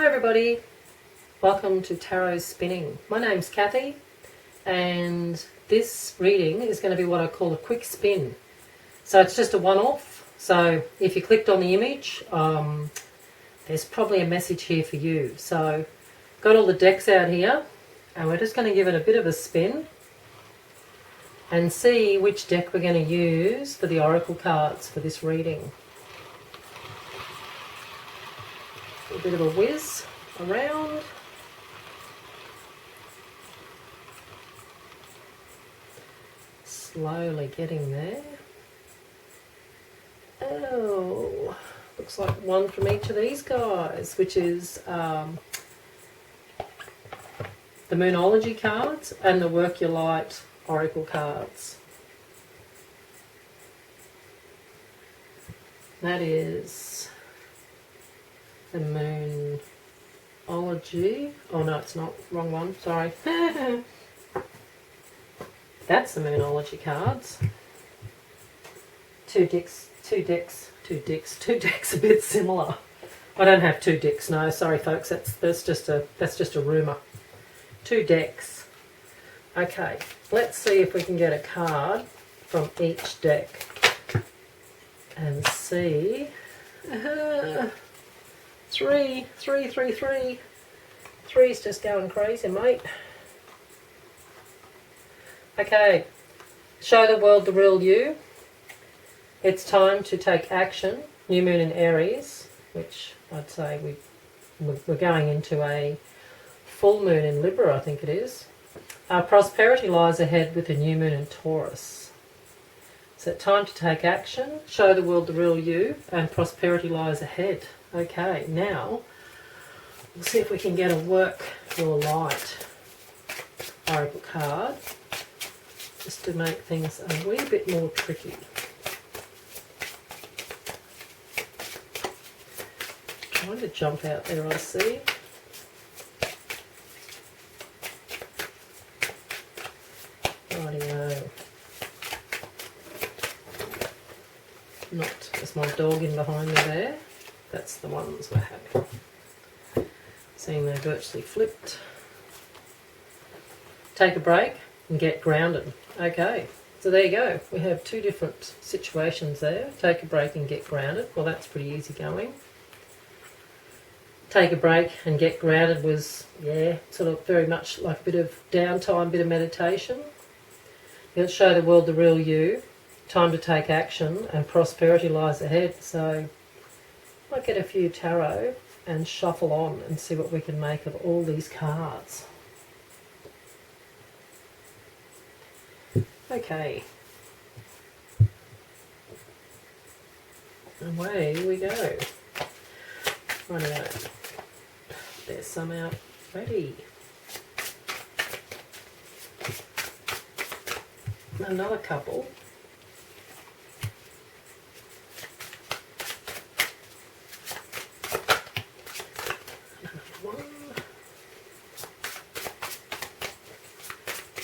Hi everybody, welcome to Tarot Spinning. My name's Kathy and this reading is going to be what I call a quick spin. So it's just a one-off, so if you clicked on the image, there's probably a message here for you. So got all the decks out here and we're just going to give it a bit of a spin and see which deck we're going to use for the oracle cards for this reading. A bit of a whiz around. Slowly getting there. Oh, looks like one from each of these guys, which is the Moonology cards and the Work Your Light Oracle cards. That is the Moonology. Oh no, it's not. Wrong one. Sorry. That's the Moonology cards. Two decks a bit similar. I don't have two decks. No, sorry folks. That's just a rumor. Two decks. Okay, let's see if we can get a card from each deck and see. Three. Three's just going crazy, mate. Okay, show the world the real you. It's time to take action. New moon in Aries, which I'd say we're going into a full moon in Libra, I think it is. Our prosperity lies ahead with a new moon in Taurus. So time to take action, show the world the real you, and prosperity lies ahead. Okay, now we'll see if we can get a Work Your Light Oracle card, just to make things a wee bit more tricky. Trying to jump out there, I see. Rightio. Not, there's my dog in behind me there. That's the ones we're having. Seeing they're virtually flipped. Take a break and get grounded. Okay, so there you go. We have two different situations there. Take a break and get grounded. Well, that's pretty easy going. Take a break and get grounded was, yeah, sort of very much like a bit of downtime, bit of meditation. It'll show the world the real you. Time to take action and prosperity lies ahead. So I might get a few tarot and shuffle on and see what we can make of all these cards. Okay. Away we go. Rightio. There's some out ready. Another couple.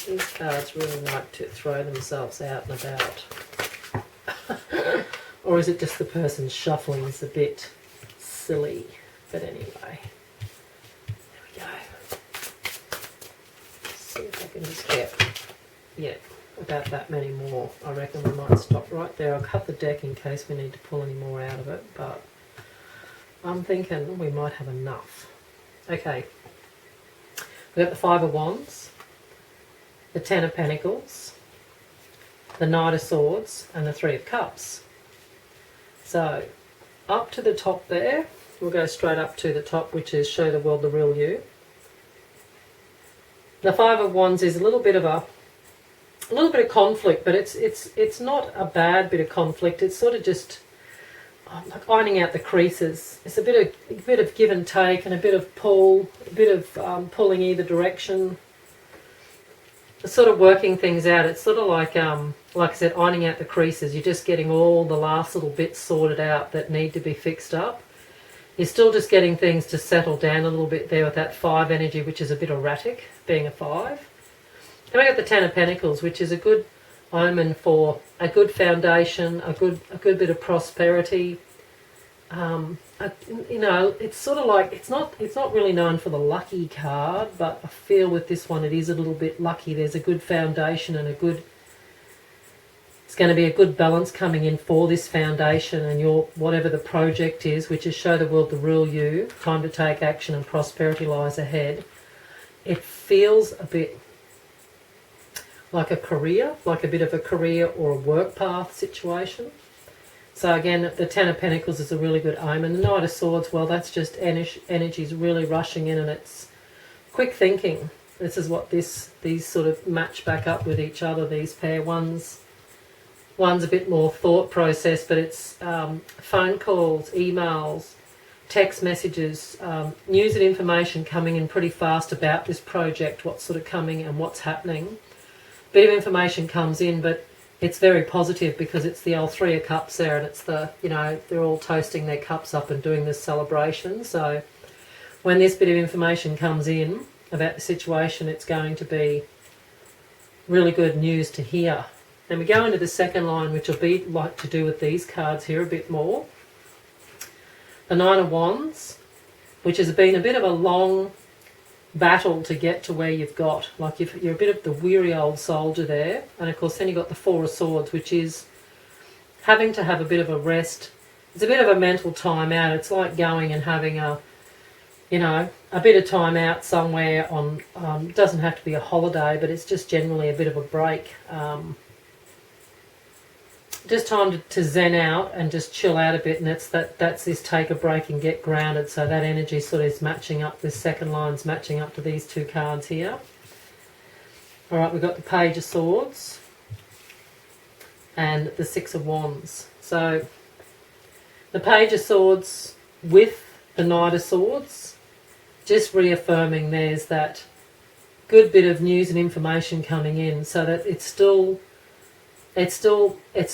These cards really like to throw themselves out and about. Or is it just the person shuffling is a bit silly? But anyway, there we go. Let's see if I can just get, yeah, about that many more. I reckon we might stop right there. I'll cut the deck in case we need to pull any more out of it, but I'm thinking we might have enough. Okay, we've got the Five of Wands, the Ten of Pentacles, the Knight of Swords, and the Three of Cups. So, up to the top there, we'll go straight up to the top, which is show the world the real you. The Five of Wands is a little bit of conflict, but it's not a bad bit of conflict. It's sort of just like ironing out the creases. It's a bit of give and take, and a bit of pull, a bit of pulling either direction. Sort of working things out. It's sort of like I said, ironing out the creases. You're just getting all the last little bits sorted out that need to be fixed up. You're still just getting things to settle down a little bit there with that 5 energy, which is a bit erratic, being a 5. Then we got the Ten of Pentacles, which is a good omen for a good foundation, a good bit of prosperity, you know, it's sort of like, it's not really known for the lucky card, but I feel with this one it is a little bit lucky. There's a good foundation and it's going to be a good balance coming in for this foundation and your, whatever the project is, which is show the world the real you, time to take action and prosperity lies ahead. It feels a bit like a career, like a bit of a career or a work path situation. So again, the Ten of Pentacles is a really good omen. The Knight of Swords, well, that's just energy is really rushing in, and it's quick thinking. This is what these sort of match back up with each other, these pair. One's a bit more thought process, but it's phone calls, emails, text messages, news and information coming in pretty fast about this project, what's sort of coming and what's happening. Bit of information comes in, but it's very positive because it's the old Three of Cups there, and it's the, you know, they're all toasting their cups up and doing this celebration. So when this bit of information comes in about the situation, it's going to be really good news to hear. Then we go into the second line, which will be like to do with these cards here a bit more. The Nine of Wands, which has been a bit of a long battle to get to where you've got. Like you're a bit of the weary old soldier there. And of course then you've got the Four of Swords, which is having to have a bit of a rest. It's a bit of a mental time out. It's like going and having a, you know, a bit of time out somewhere on, it doesn't have to be a holiday, but it's just generally a bit of a break. Just time to zen out and just chill out a bit, and that's this take a break and get grounded. So that energy sort of is matching up, this second line's matching up to these two cards here. Alright, we've got the Page of Swords and the Six of Wands. So the Page of Swords with the Knight of Swords, just reaffirming there's that good bit of news and information coming in, so that it's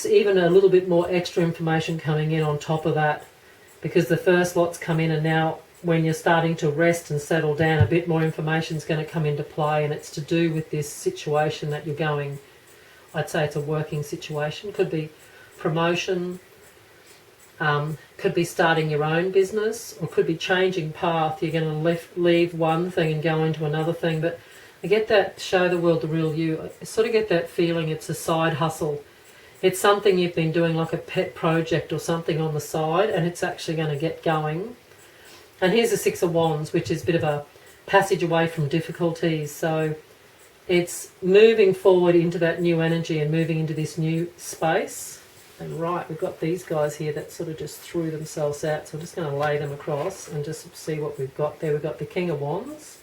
even a little bit more extra information coming in on top of that, because the first lot's come in, and now when you're starting to rest and settle down, a bit more information is going to come into play, and it's to do with this situation that you're going. I'd say it's a working situation. Could be promotion, could be starting your own business, or could be changing path. You're going to leave one thing and go into another thing, but I get that show the world the real you. I sort of get that feeling it's a side hustle. It's something you've been doing, like a pet project or something on the side, and it's actually going to get going. And here's the Six of Wands, which is a bit of a passage away from difficulties. So it's moving forward into that new energy and moving into this new space. And right, we've got these guys here that sort of just threw themselves out. So I'm just going to lay them across and just see what we've got there. We've got the King of Wands.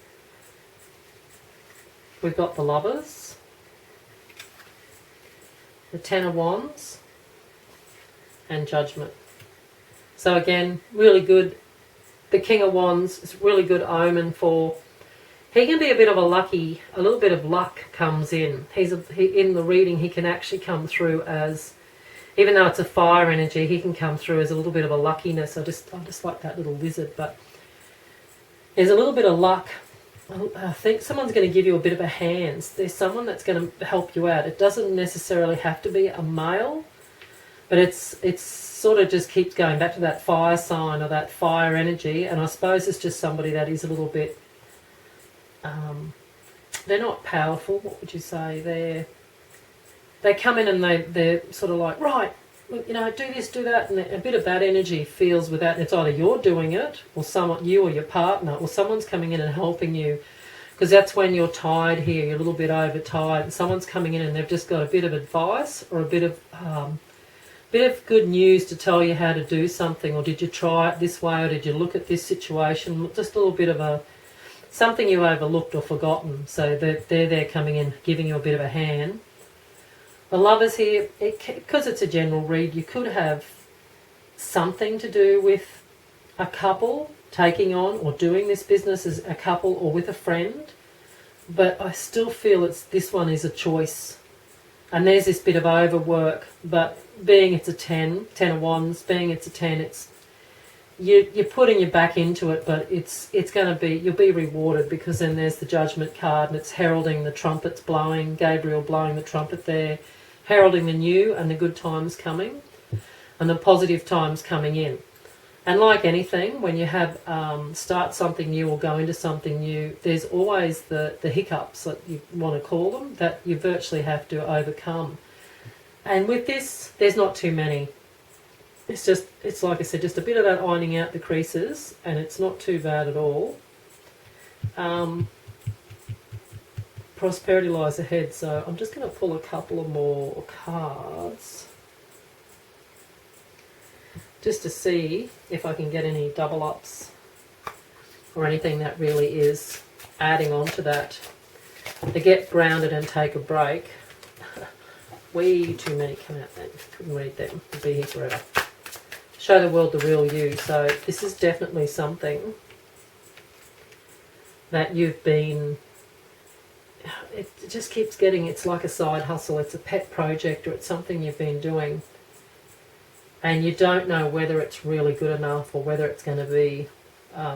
We've got the Lovers, the Ten of Wands, and Judgment. So again, really good. The King of Wands is a really good omen for, he can be a bit of a little bit of luck comes in. In the reading, he can actually come through as, even though it's a fire energy, he can come through as a little bit of a luckiness. I just like that little lizard, but there's a little bit of luck. I think someone's going to give you a bit of a hand. There's someone that's going to help you out. It doesn't necessarily have to be a male, but it's sort of just keeps going back to that fire sign or that fire energy. And I suppose it's just somebody that is a little bit, they're not powerful. What would you say? They come in and they're sort of like, right, you know, do this, do that, and a bit of that energy feels with that. It's either you're doing it, or someone, you or your partner, or someone's coming in and helping you, because that's when you're tired here, you're a little bit overtired, and someone's coming in and they've just got a bit of advice or a bit of good news to tell you how to do something, or did you try it this way, or did you look at this situation, just a little bit of something you overlooked or forgotten. So they're there coming in, giving you a bit of a hand. The Lovers here, because it's a general read, you could have something to do with a couple taking on or doing this business as a couple or with a friend, but I still feel this one is a choice. And there's this bit of overwork, but being it's a 10 of Wands, being it's a 10, you're putting your back into it, but it's going to be, you'll be rewarded, because then there's the Judgment card, and it's heralding the trumpets blowing, Gabriel blowing the trumpet there, heralding the new and the good times coming and the positive times coming in. And like anything, when you have start something new or go into something new, there's always the hiccups, that you want to call them, that you virtually have to overcome. And with this, there's not too many. It's like I said, just a bit of that ironing out the creases, and it's not too bad at all. Prosperity lies ahead, so I'm just going to pull a couple of more cards just to see if I can get any double ups or anything that really is adding on to that. To get grounded and take a break. Way too many come out then. Couldn't read them. We'll be here forever. Show the world the real you. So this is definitely something that you've been... It just keeps getting... It's like a side hustle. It's a pet project, or it's something you've been doing. And you don't know whether it's really good enough or whether it's going to be...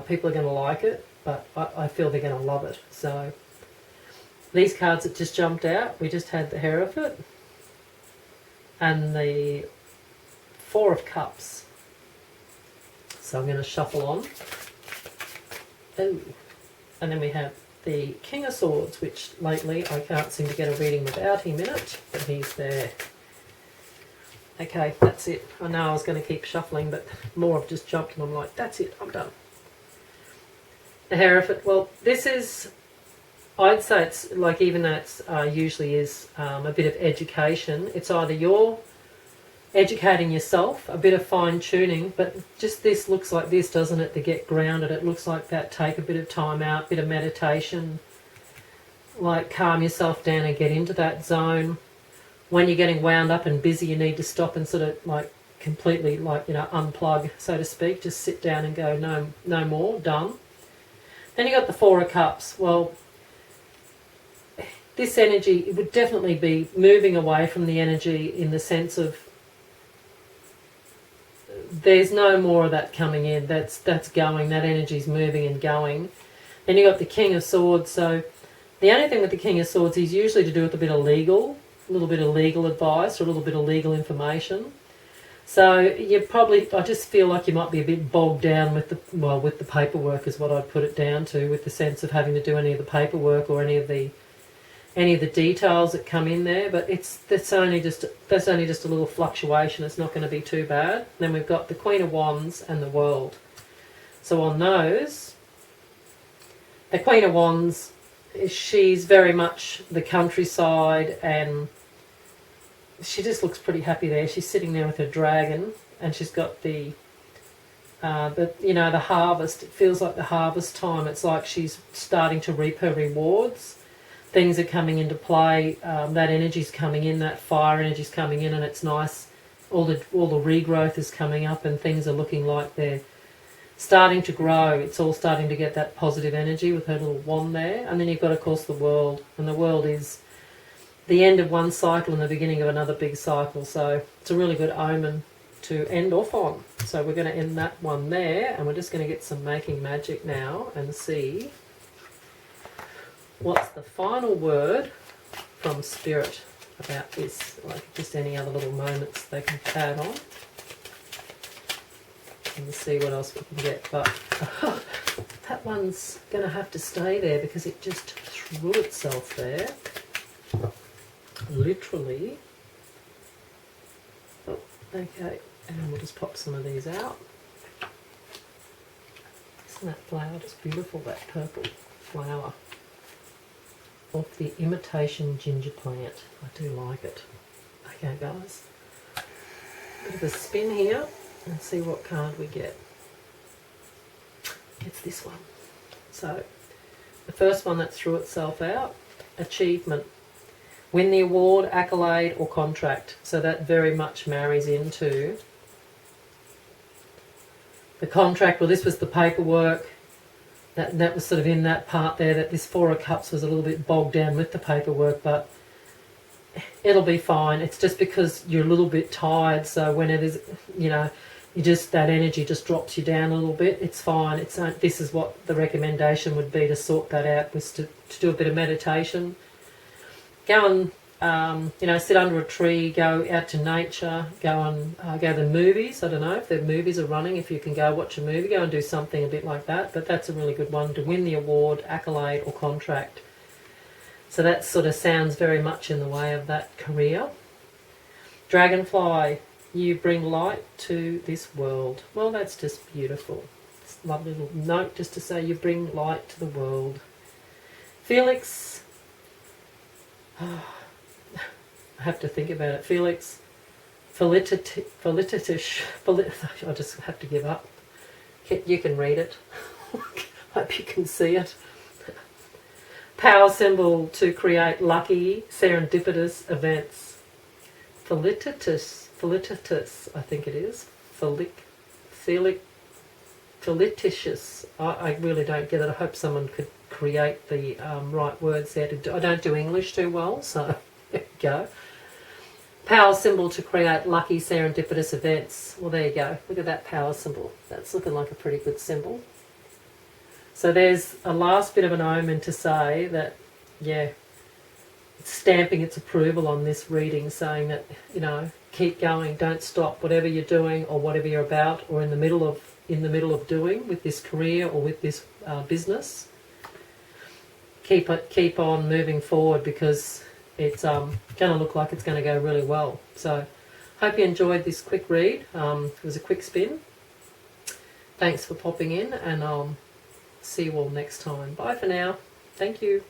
people are going to like it, but I feel they're going to love it. So these cards that just jumped out, we just had the Hierophant and the Four of Cups. So I'm going to shuffle on. Oh. And then we have the King of Swords, which lately I can't seem to get a reading without him in it, but he's there. Okay, that's it. I know I was going to keep shuffling, but more have just jumped and I'm like, that's it, I'm done. The Hierophant, well, this is, I'd say it's like, even though it's usually is a bit of education, it's either you're educating yourself, a bit of fine tuning, but just this looks like this, doesn't it, to get grounded. It looks like that, take a bit of time out, bit of meditation, like calm yourself down and get into that zone. When you're getting wound up and busy, you need to stop and sort of like completely, like, you know, unplug, so to speak. Just sit down and go, no more, done. Then you got the Four of Cups. Well, this energy, it would definitely be moving away from the energy in the sense of there's no more of that coming in. That's going. That energy's moving and going. Then you got the King of Swords. So the only thing with the King of Swords is usually to do with a bit of legal, a little bit of legal advice or a little bit of legal information. So you probably, I just feel like you might be a bit bogged down with the paperwork is what I'd put it down to, with the sense of having to do any of the paperwork or any of the details that come in there. But that's only just a little fluctuation. It's not going to be too bad. Then we've got the Queen of Wands and the World. So on those, the Queen of Wands, she's very much the countryside, and she just looks pretty happy there. She's sitting there with her dragon, and she's got the harvest. It feels like the harvest time. It's like she's starting to reap her rewards. Things are coming into play. That energy's coming in. That fire energy's coming in, and it's nice. All the regrowth is coming up, and things are looking like they're starting to grow. It's all starting to get that positive energy with her little wand there. And then you've got, of course, the World, and the World is the end of one cycle and the beginning of another big cycle. So it's a really good omen to end off on. So we're going to end that one there, and we're just going to get some Making Magic now and see what's the final word from Spirit about this. Like just any other little moments they can add on. And see what else we can get. But that one's going to have to stay there because it just threw itself there. Literally. Oh, okay, and then we'll just pop some of these out. Isn't that flower just beautiful, that purple flower? Off the Imitation Ginger Plant. I do like it. Okay, guys. Bit of a spin here and see what card we get. It's this one. So, the first one that threw itself out, Achievement. Win the award, accolade or contract. So that very much marries into the contract. Well, this was the paperwork. That was sort of in that part there, that this Four of Cups was a little bit bogged down with the paperwork, but it'll be fine. It's just because you're a little bit tired, so when it is, you know, that energy just drops you down a little bit. It's fine. This is what the recommendation would be, to sort that out, was to do a bit of meditation. Go and sit under a tree, go out to nature, go to the movies. I don't know if the movies are running. If you can go watch a movie, go and do something a bit like that. But that's a really good one to win the award, accolade, or contract. So that sort of sounds very much in the way of that career. Dragonfly, you bring light to this world. Well, that's just beautiful. It's a lovely little note just to say you bring light to the world. Felix, I have to think about it. Felix, Felititish, I just have to give up. You can read it. Hope you can see it. Power symbol to create lucky, serendipitous events. Felititious, I think it is. Felititious. I really don't get it. I hope someone could create the right words there. I don't do English too well, so there you go. Power symbol to create lucky, serendipitous events. Well, there you go. Look at that power symbol. That's looking like a pretty good symbol. So there's a last bit of an omen to say that, yeah, it's stamping its approval on this reading, saying that, keep going, don't stop, whatever you're doing or whatever you're about or in the middle of doing with this career or with this business. Keep on moving forward, because it's going to look like it's going to go really well. So hope you enjoyed this quick read. It was a quick spin. Thanks for popping in, and I'll see you all next time. Bye for now. Thank you.